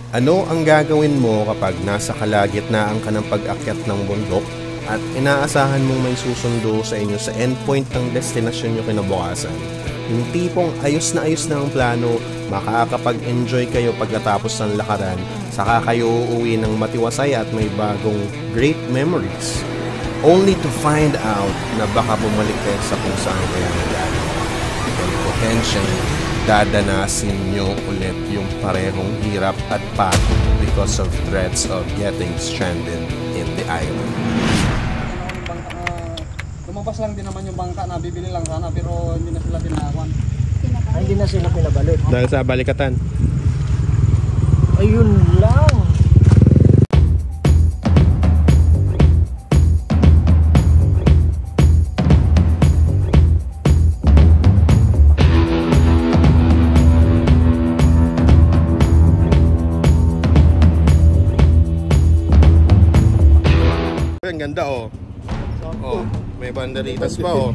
Ano ang gagawin mo kapag nasa kalagitnaan ka ng pag-akyat ng bundok at inaasahan mong may susundo sa inyo sa endpoint ng destinasyon nyo kinabukasan? Yung tipong ayos na ang plano, makakapag-enjoy kayo pagkatapos ng lakaran, saka kayo uuwi ng matiwasay at may bagong great memories. Only to find out na baka bumalik kayo sa kung saan kayo nagaling. And potentially, dadanasin nyo ulit yung parehong hirap at pagod because of threats of getting stranded in the island. Lumabas lang din naman yung bangka na bibili lang sana pero hindi na sila pinakawan. Ay, hindi na sila pinabalik. Dahil sa balikatan. Ayun lang. Ang ganda oh. Oh, may banderitas pa oh.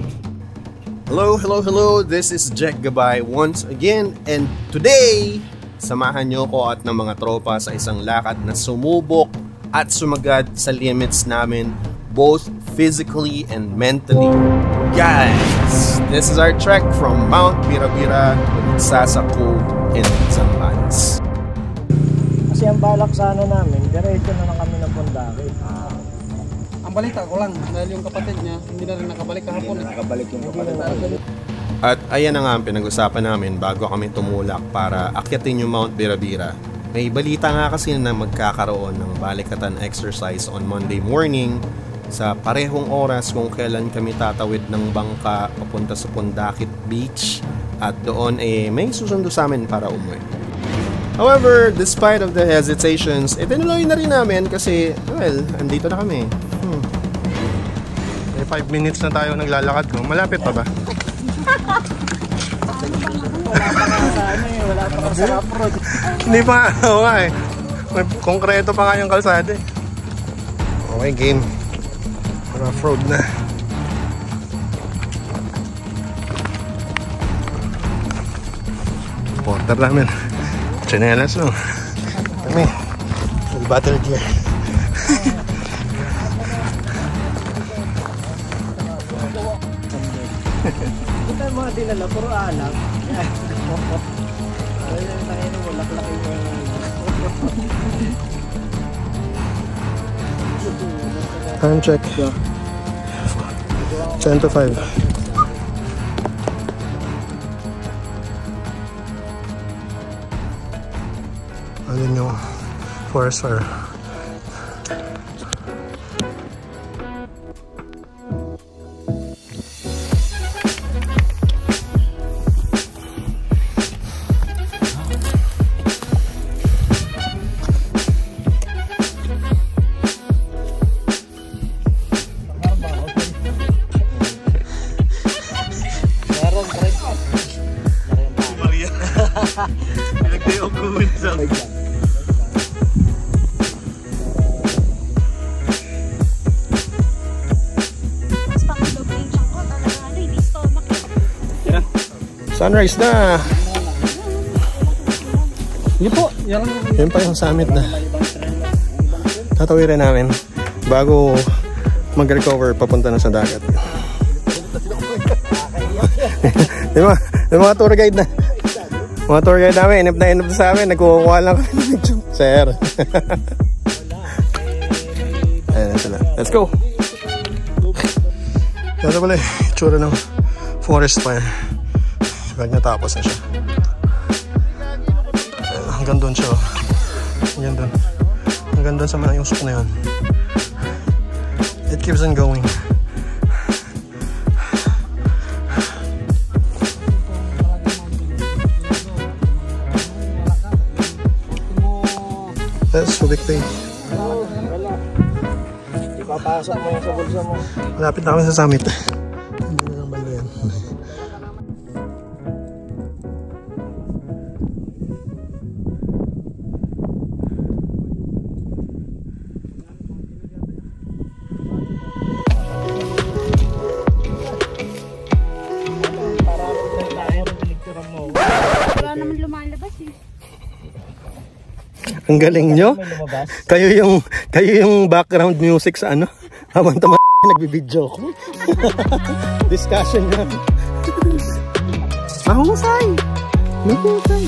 Hello. This is Jack Gabay once again, and today samahan nyo ko at ng mga tropa sa isang lakad na sumubok at sumagad sa limits namin both physically and mentally. Guys, this is our trek from Mount Birabira to Sasa Cove in Zambales. Kasi ang balak sana namin, diretso na lang kami ng Bundaki. Ang balita ko lang dahil yung kapatid niya hindi na rin nakabalik kahapon. Nakabalik yung kapatid. At ayan na nga ang pinag-usapan namin bago kami tumulak para akyatin yung Mount Birabira. May balita nga kasi na magkakaroon ng balikatan exercise on Monday morning sa parehong oras kung kailan kami tatawid ng bangka papunta sa Pundakit Beach at doon may susundo sa amin para umuwi. However, despite of the hesitations, itinuloy na rin namin kasi, well, andito na kami. 5 minutes na tayo naglalakad ko. Malapit pa ba? Wala pa nga sa road. Hindi pa, oo nga eh. May konkreto pa nga yung kalsada eh. Okay, game. Off-road na. Porter namin. Chinelas no. Kami. Full battle gear. Ito yung mga dinala, puro alam. Ayun yung tayo na walak-laki yung Time check. 10 to 5. Ano yung forest fire? Sunrise na! Hindi po! Yan pa yung summit na tatawirin namin bago mag-recover papunta na sa dagat. Yung mga tour guide na namin, inip na sa amin, nagkukuha lang kami ng picture. Sir! Ayan sila. Let's go! Ito pala yung itsura ng forest fire. Pag natapos na siya. Hanggang doon siya. Hanggang doon. Hanggang doon sa mga usok na yun. It keeps on going. That's Subic Bay. Ipapasok mo yung sa bulsa mo. Malapit na kami sa summit. Hindi na lang banda yan. Ang galing nyo. May lumabas. Kayo yung background music sa ano? Habang nagbibideo ko. Discussion na. Mahusay. Mahusay.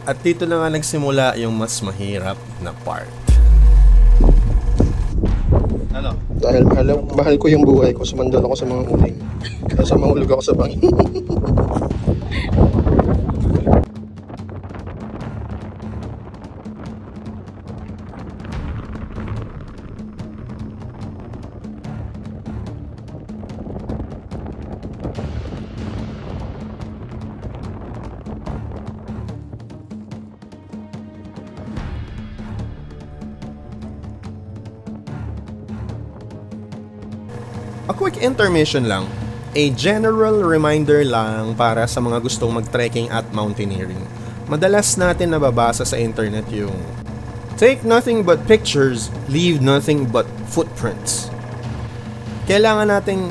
At dito na nga nagsimula yung mas mahirap na part. Ano? Dahil mahal ko yung buhay ko, sumandal ako sa mga uling. Kaya mahulog ako sa bangin. A quick intermission lang. A general reminder lang para sa mga gustong mag-trekking at mountaineering. Madalas natin nababasa sa internet yung take nothing but pictures, leave nothing but footprints. Kailangan nating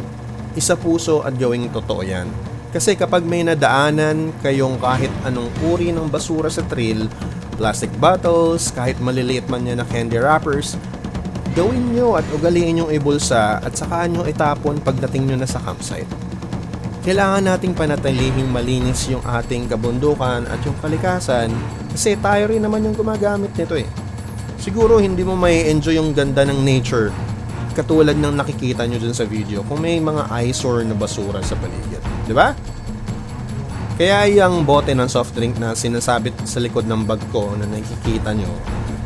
isapuso at gawing totoo yan. Kasi kapag may nadaanan kayong kahit anong uri ng basura sa trail, plastic bottles, kahit maliliit man yan na candy wrappers, gawin nyo at ugaliin yung ibulsa at saka nyo itapon pagdating nyo na sa campsite. Kailangan nating panatilihing malinis yung ating kabundukan at yung kalikasan kasi tayo rin naman yung gumagamit nito eh. Siguro hindi mo may enjoy yung ganda ng nature katulad ng nakikita nyo dun sa video kung may mga eyesore na basura sa paligid. Diba? Kaya yung bote ng soft drink na sinasabit sa likod ng bag ko na nakikita nyo,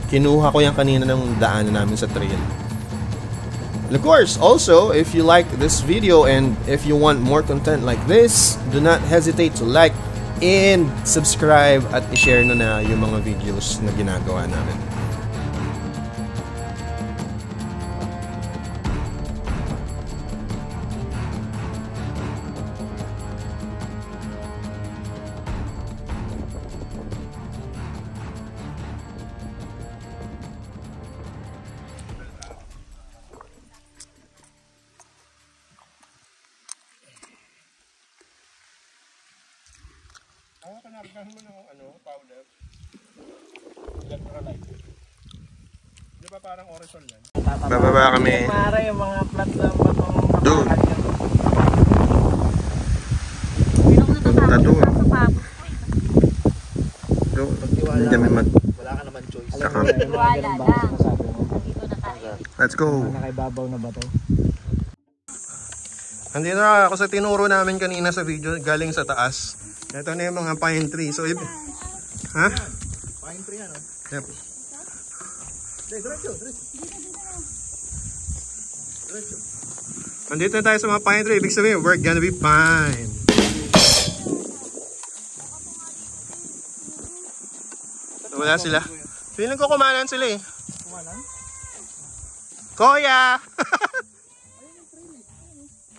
kinuha ko yan kanina ng daanan namin sa trail. And of course, also, if you like this video and if you want more content like this, do not hesitate to like and subscribe at i-share na yung mga videos na ginagawa namin. Kanargahan mo ng powder. Electrolyte. Di ba parang Orisol yan? Bababa kami. Mara yung mga plat na batong doon. Punta doon. Hindi kami Wala ka naman choice. Wala lang. Let's go. Nakaibabaw na ba to? Andito na ako sa tinuro namin kanina sa video galing sa taas. Ito na yung mga pine tree. So, ha? Pine tree ano? Yep. Diretso. Andito na tayo sa mga pine tree. Ibig sabihin, we're gonna be fine. Wala sila. Feeling ko kumanan sila eh. Kumanan? Koya!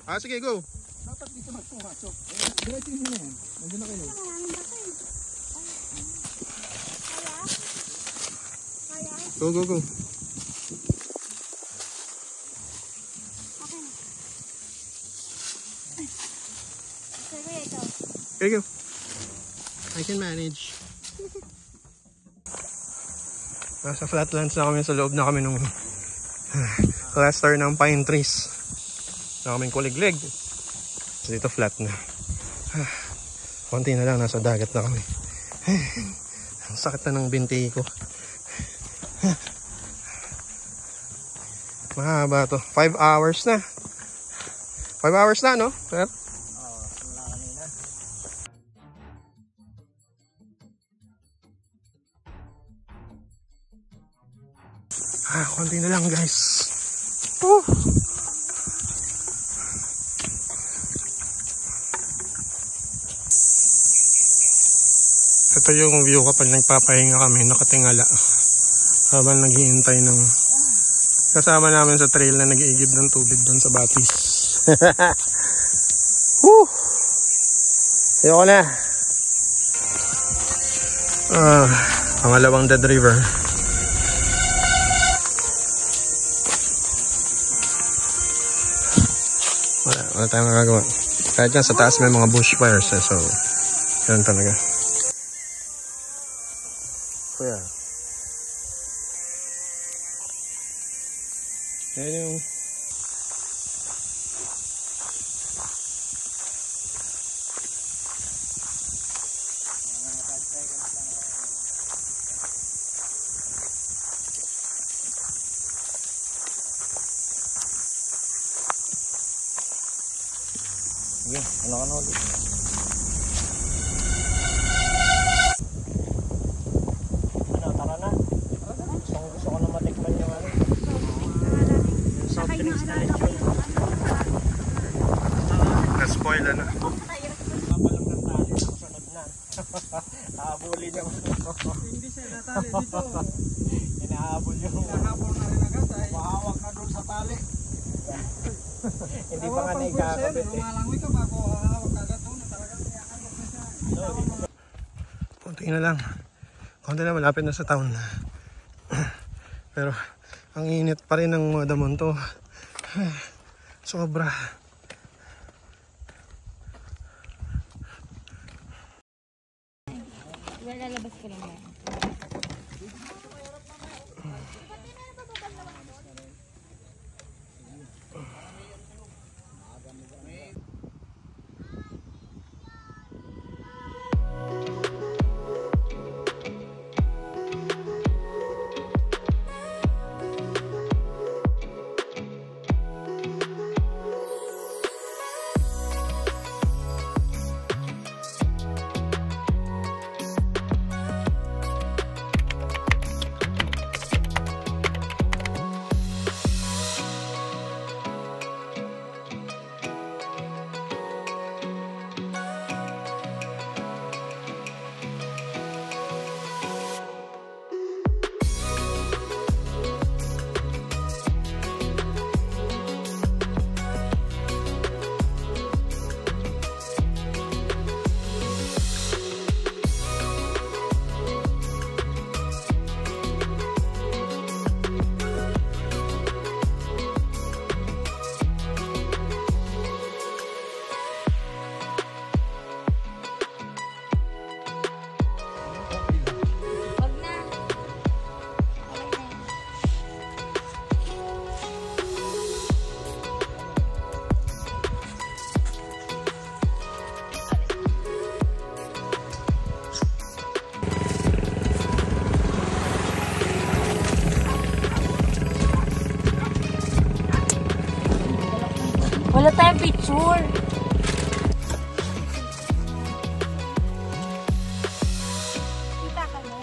Ah, sige, go. Dapat dito magpumasok. Diretso nyo na yan. Nandiyan na kayo. Go, go, go. Okay, go. I can manage. Nasa flatlands na kami, sa loob na kami nung cluster ng pine trees. Na kaming kuliglig. So dito flat na. Konti na lang, nasa dagat na kami. Ang sakit na ng binti ko. Mahaba to. 5 hours na. 5 hours na, no? Sir? Oo, simula kanina. Konti na lang, guys. Ito yung view kapag nagpapahinga kami, nakatingala. Habang naghihintay ng kasama namin sa trail na nag-iigib ng tubig doon sa Batis. Woo! Ayoko na. Pangalawang Dead River. Wala tayong magagawa. Kahit yan sa taas may mga bushfires eh, so yan talaga. Kuya. Yan yung Sige, ano ka na ulit. Ano, tara na. Gusto ko na matikman yung ano. Yung soft drinks na lechon. na-spoil na. Papalang ng tali, nakasunod na. Hahabulin yung... Hindi siya natali dito. Hinahabol yung... Hinahabol na rin agad ay. Mahawak ka doon sa tali. Hindi pa nga Pang naikakabit eh. lumalangoy ka bago hahawak agad doon. Talagang iyakalok na siya. Konti na lang. Konti na, malapit na sa town. Pero ang init pa rin ng mga damon to. Sobra. Lalabas ko lang yan. Wala tayong picture. Kita ka mo.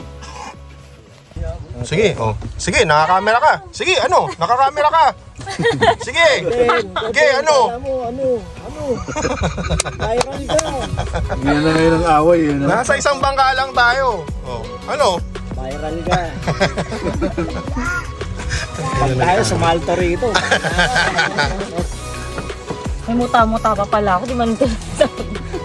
Sige, oh. Sige, nakakamera ka. Sige, ano? Nakakamera ka. Sige. Sige, ano? Ano? Viral ka. Yan na ngayon ang away. Yun, Nasa isang bangka lang tayo. Oh, ano? Viral ka. Pag tayo sumalto rito. May muta-muta pa pala ako. Di man ito.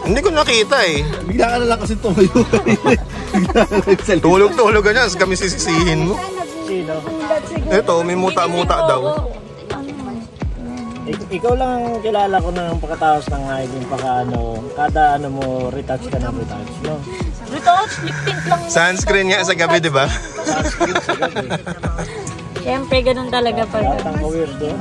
Hindi ko nakita eh. Bigla ka na lang kasi tumayo. Bigla ka lang sa Tulog-tulog ka niyan, kami sisisihin mo. Sino? Ito, may muta-muta daw. Ikaw lang ang kilala ko ng pagkatapos ng hiking kada ano mo retouch ka ng retouch, no? Retouch, lip tint lang. Sunscreen nga sa gabi, di ba? Siyempre, ganun talaga pag... Lahat ang kawir doon.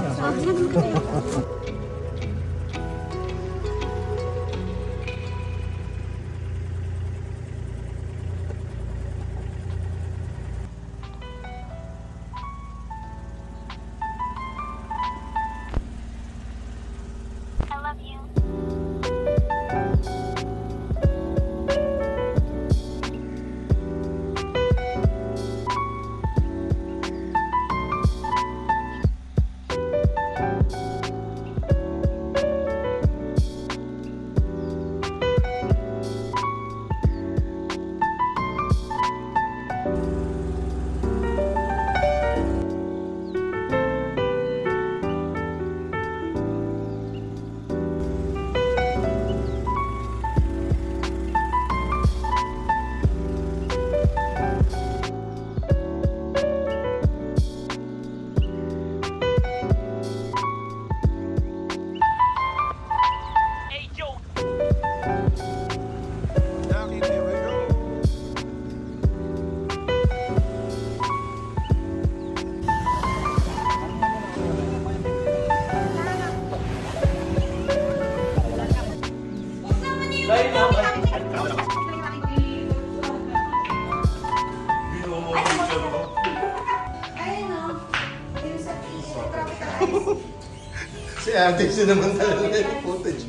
ate, sinamantalan na yung footage.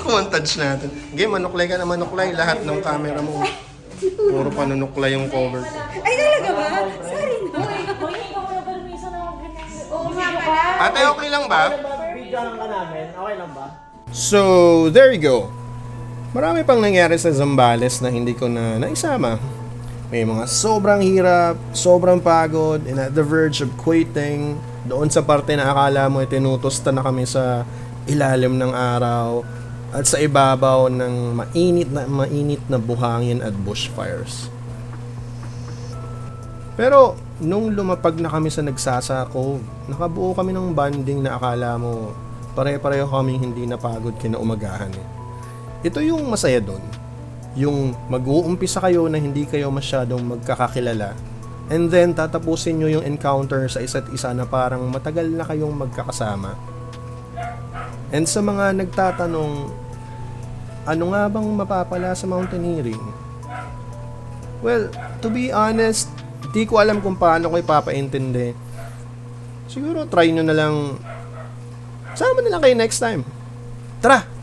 Montage natin. Okay, manuklay ka na manuklay. Lahat ng camera mo. Puro panunuklay yung cover ko. Ay, talaga ba? Sorry no. Hindi ka muna permiso na mag-ganyan. Oo nga pala. Ate, okay lang ba? Videohan ka namin, okay lang ba? So, there you go. Marami pang nangyari sa Zambales na hindi ko na naisama. May mga sobrang hirap, sobrang pagod, and at the verge of quitting. Doon sa parte na akala mo tinutusta na kami sa ilalim ng araw at sa ibabaw ng mainit na buhangin at bushfires. Pero nung lumapag na kami sa nagsasako, nakabuo kami ng bonding na akala mo pare-pareho kaming hindi napagod kinaumagahan. Ito yung masaya doon. Yung mag-uumpisa kayo na hindi kayo masyadong magkakakilala, and then tatapusin nyo yung encounter sa isa't isa na parang matagal na kayong magkakasama. And sa mga nagtatanong, ano nga bang mapapala sa mountaineering? Well, to be honest, di ko alam kung paano ko ipapaintindi. Siguro try nyo na lang. Sama na lang kayo next time. Tara!